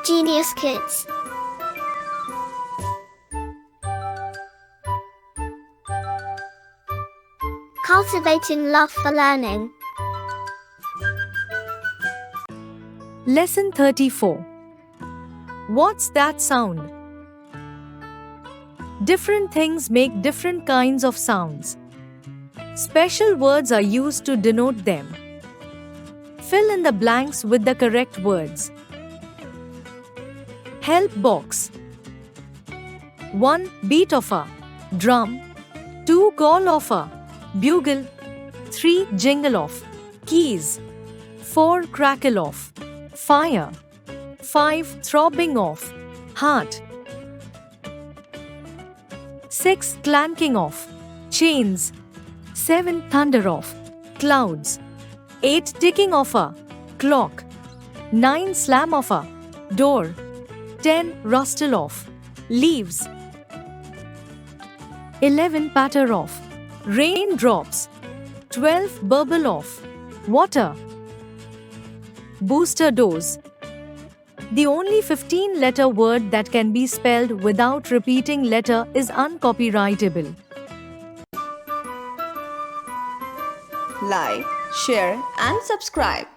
Genius Kids. Cultivating love for learning. Lesson 34. What's that sound? Different things make different kinds of sounds. Special words are used to denote them. Fill in the blanks with the correct words. Help box. 1. Beat of a drum. 2. Call of a bugle. 3. Jingle of keys. 4. Crackle of fire. 5. Throbbing of heart. 6. Clanking of chains. 7. Thunder of clouds. 8. Ticking of a clock. 9. Slam of a door. 10. Rustle of leaves. 11. Patter of raindrops. 12. Burble of water. Booster dose. The only 15-letter word that can be spelled without repeating letter is uncopyrightable. Like, share and subscribe.